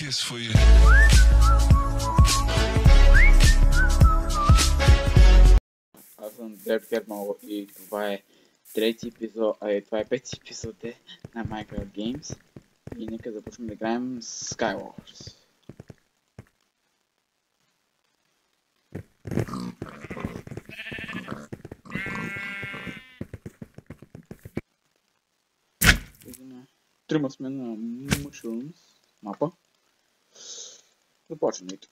kiss for you. Аз съм Деб Кермал и това е трети епизод, това е пети епизод на Minecraft Games. И нека започнем да играем Skywars. Трима сме на Mushrooms мапа. Започваме и тук.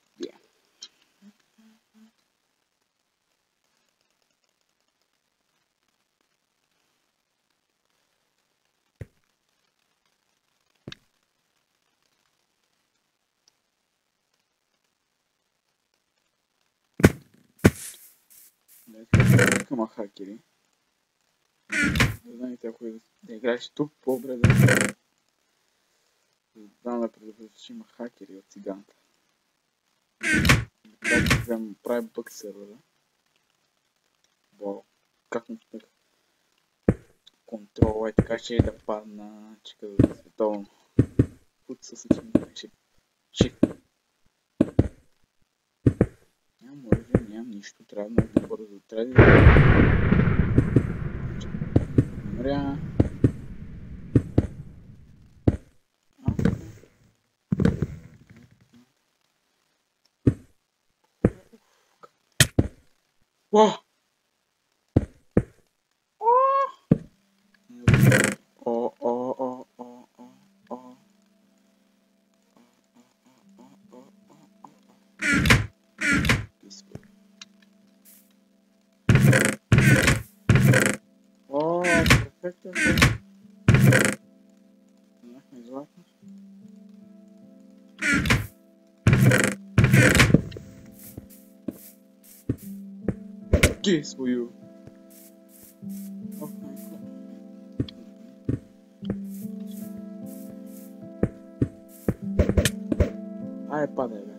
Към хакери. Да знаете, ако да играеш тук, по-добре да знам да предупредя, че има хакери от циганата. Как да прави бък сервера. Вау, как му спех. Контрол е така, че да падна, чека да световно. Пут със че нямам оръжие, нямам нищо, трябва много бързо. Трябва да умря. Вау! Перфектно. Нахме златно. Ти свою. Ай, падай, бе.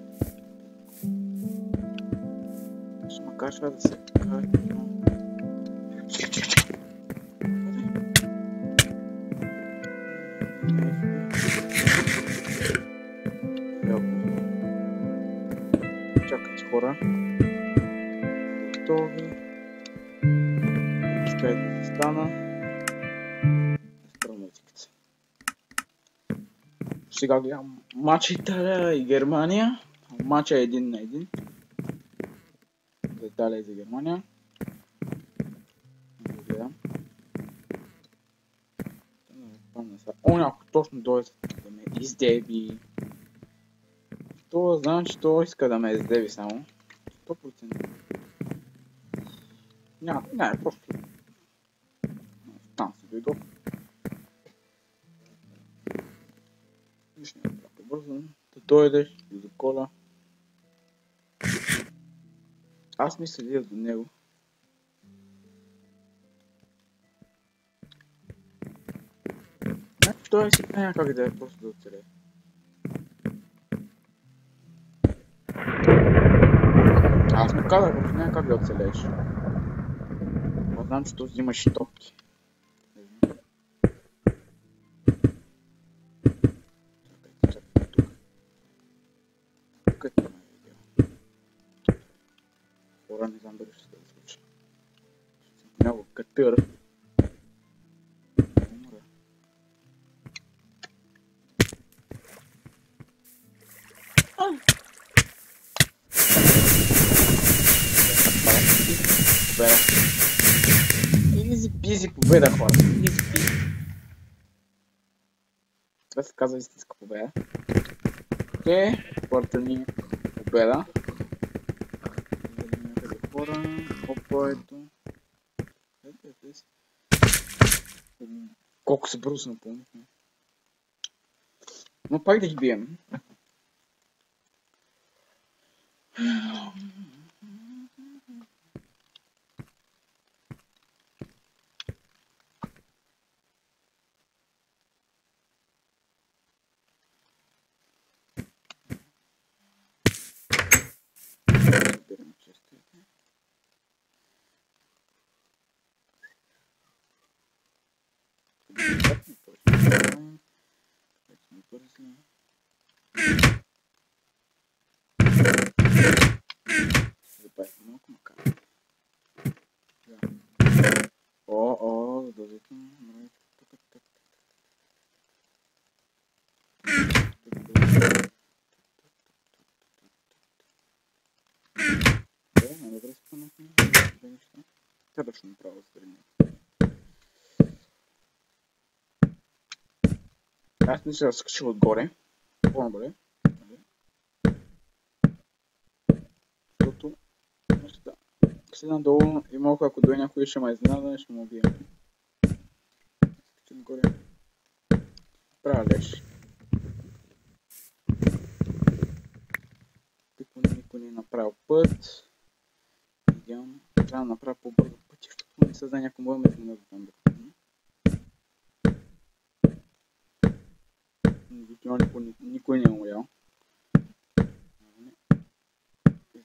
Ще ма качва да се качва. Чакайте, хора. Готови. Чакай да стана. Странотиката. Сега гледам матч Италия и Германия. Матча е 1-1. За Италия и за Германия. Да гледам. Ако точно дойде да ме издеби. То знам, че той иска да ме издеби само. 100%. Не, просто. Там си дойдох. Виж не е така бързо. Да дойдеш и до кола. Аз ми следя до него. Значи той си няма как да е просто да оцелее. Аз му казах, че няма как да оцелееш. Но знам, че този имаш топки. Чакай тук. Тук е това видео. Хора, не знам дали ще се да случи. Много катър. Изи победа, хора. Изи. Това се казва истинска победа. Първата ни победа. Хора, опа, ето. Колко се бързо напълнихме. Но пак да ги бием. точно направо страни. Аз мисля да скача отгоре. По-набре. Защото сега надолу и малко ако дойде някой ще ме изненада, ще му убия. Скача отгоре. Правя леш. Никой не е направил път. Идеално. Трябва да направя по-бързо пъти, защото не се знае някой може да ме изненада там докато. Никой не е умрял.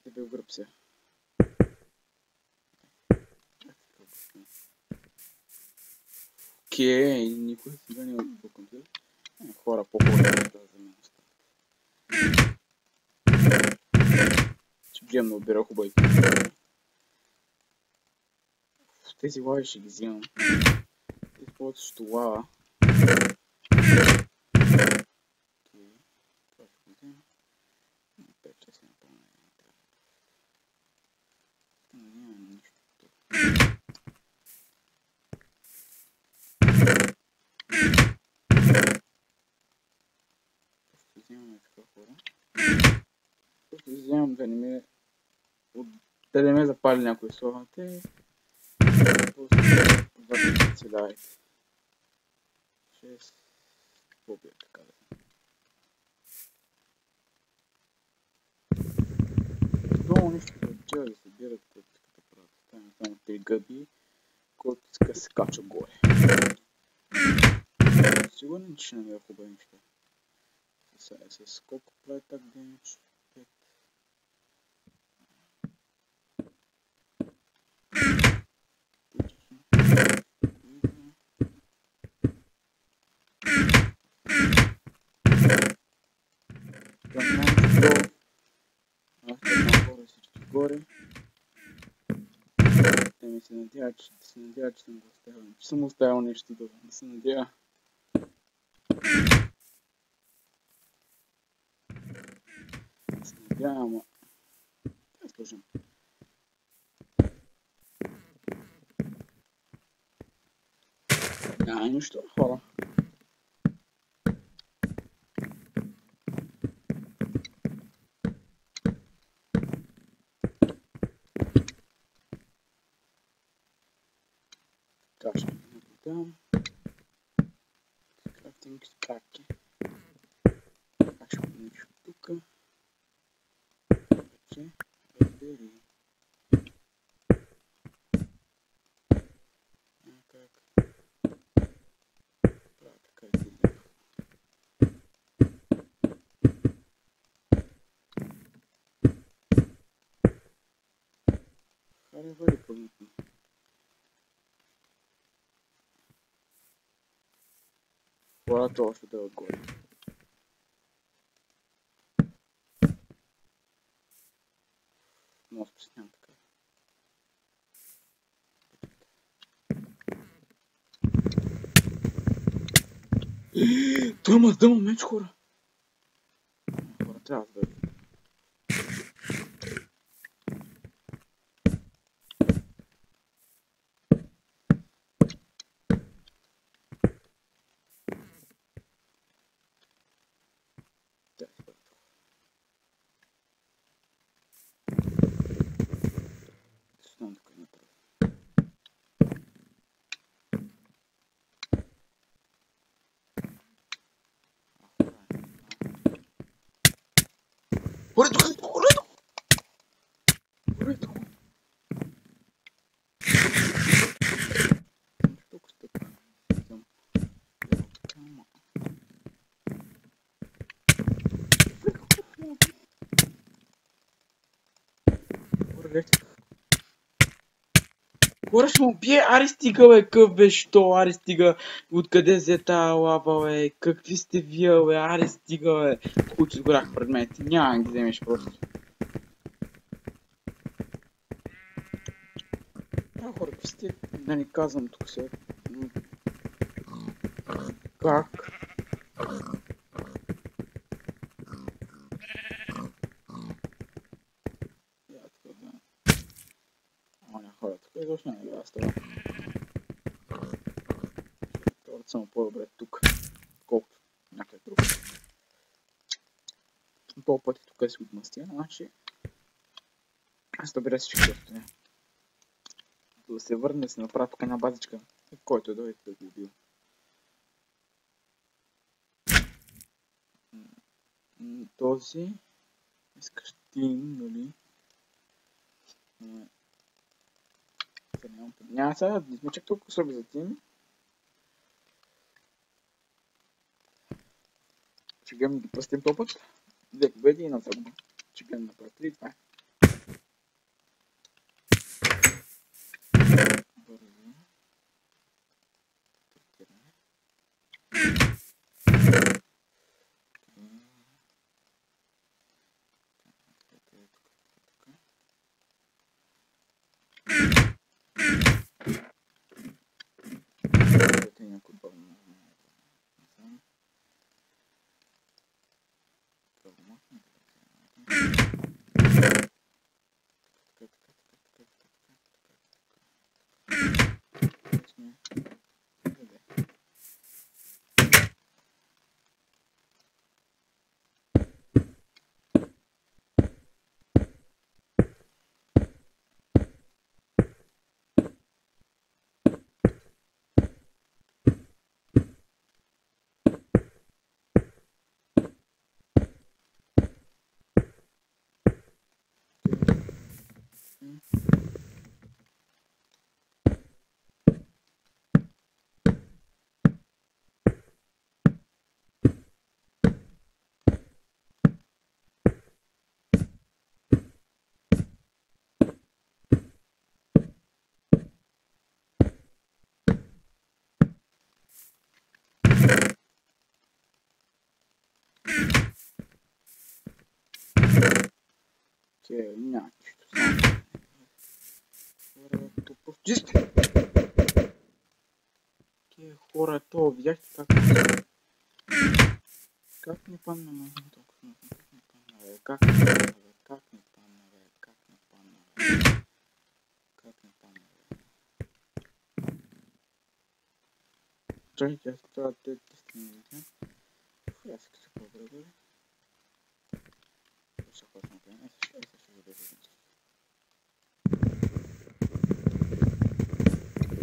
Ще бе в гръб се. Окей, никой сега не е отбукам се. Хора по-хора да за мен остават. Ще гледам да отбера хубавите. Тези лави ще ги взимам. Тези повечето лава. Това ще го взема. 5-6 напълно. Няма нищо. Взимаме така хора. Просто взимам да не ме... Да не ме запали някой славате. Просто да си дайте. 6. Побия така да. Долу нищо да да събират котиката правят. Ставаме само 3 гъби, който иска се кача горе. Сигурен, че ще намеря хубави неща. С колко прави так демидж? 5. Горе. Те ми се надяват, че съм го оставил. Че съм оставил нещо да се надява. Да се надява, ама... Да сложим. Няма нищо, хора. Така ще наблюдавам. Крафтинг спраки. Така ще го нещо тук. Вече разбери. Как? Правя така и зелено. Харе вали пълнотно. Хората още да е отгоре. Много спесням така. Той има дъма меч, хора. Хора трябва да бъде. Горето! Тук стъпа. Хора ще му убие, ари стига бе, къв бе, що, ари стига, откъде взе тая лава бе, какви сте вие бе, ари стига бе, които сгорях предмети, няма да ги вземеш просто. Хора, пусти, да ни казвам тук сега. Как? Хора, тук изобщо няма да става. Това само по-добре тук, колкото някъде друг. Този път и тук си отмъстя, значи аз добре си ще стоя. Да се върне, да се направи тук една базичка, който дойде да го убил. Този искаш тим, нали? Няма сега да сме чак толкова слаби за тим. Ще гледам да пръстим този път. 2 победи и една загуба. Ще гледам да направя 3-2. Бързо. Третиране. Няма нищо. Хора, то видяхте как не падна, ма? Как не падна, бе? Как не падна, бе? Как не падна, бе? Как не падна, бе? Чакайте, аз трябва да те стигнете. Аз се къса по-добре, бе. Ще хватна, бе. Ще бъде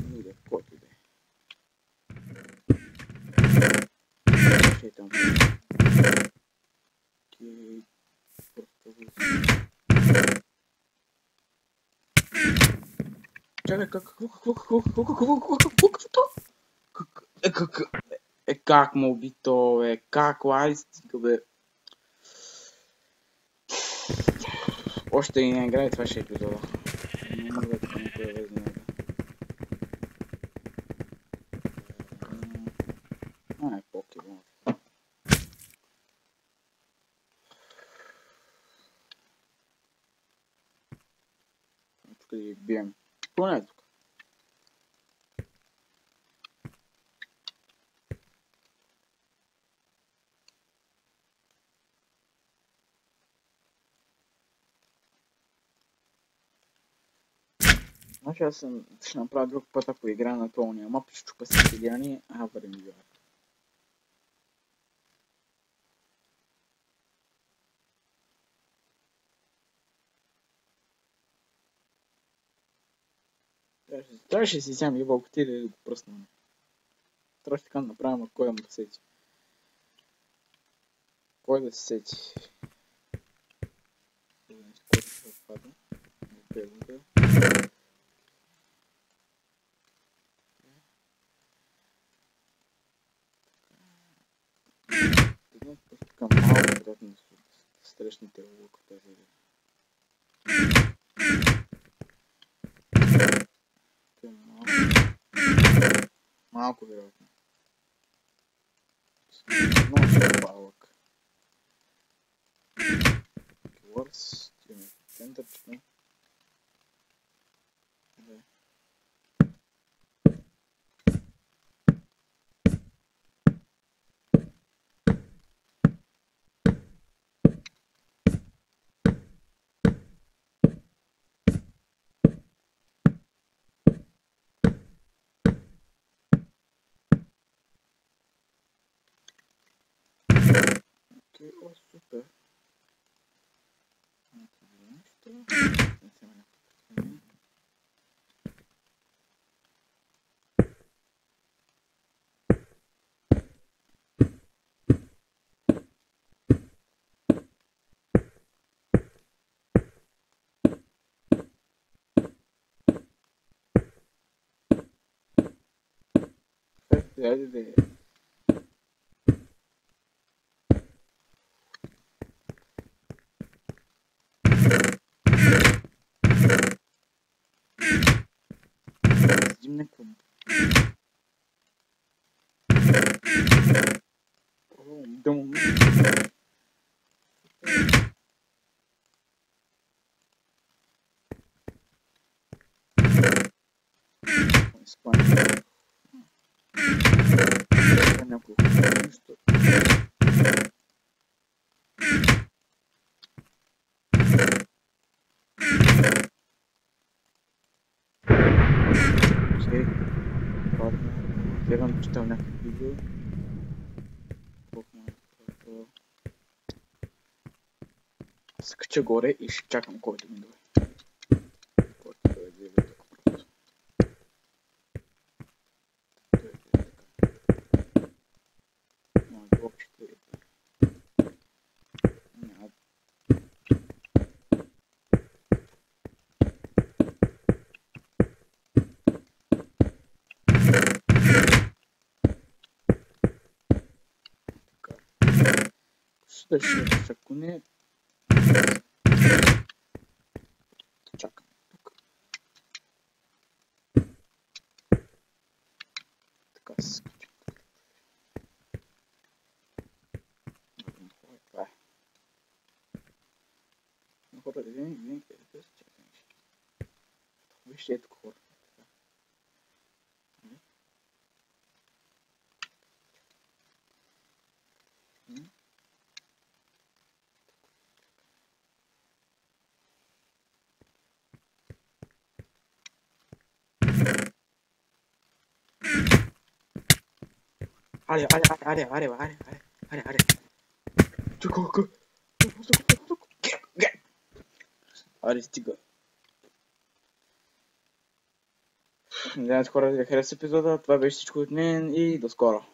не иде, който иде. Ще там. Чакай, как му уби то, бе? Как лайстика, бе? Още един играй, това ще е епизода. Не мога да това някой да възне. Ай, покемон. Тук да ги бием. Поне е тук. Значи аз ще направя друг път, ако игра на това мап, ще чупа си седяни, бъдем игра. Трябваше си взема и вълкотида да го пръсна. Трябваше така да направим, кой да му сети. Кой да се сети? Кой да се отпадне? Така малко приятно да срещнете лук в тази видео. Малко вероятно. Много ще е палък. Keywords, имаме центърчето. Супер. Нещо. Айде да е. Седим на клуб. Дом. Спать. Няколко нещо. Окей. Ладно. Гледам, читам някакви видео. Скача горе и ще чакам който ми дойде. Който дойде тук просто. Въобще няма. Ще ще ако не чакам тук. Така се скачам. Това е. Но хора, един къде да се чакам. Вижте ето хора. Аре. Тук. Аре, стига. Надявам се хора да ви хареса епизода. Това беше всичко от мен и до скоро.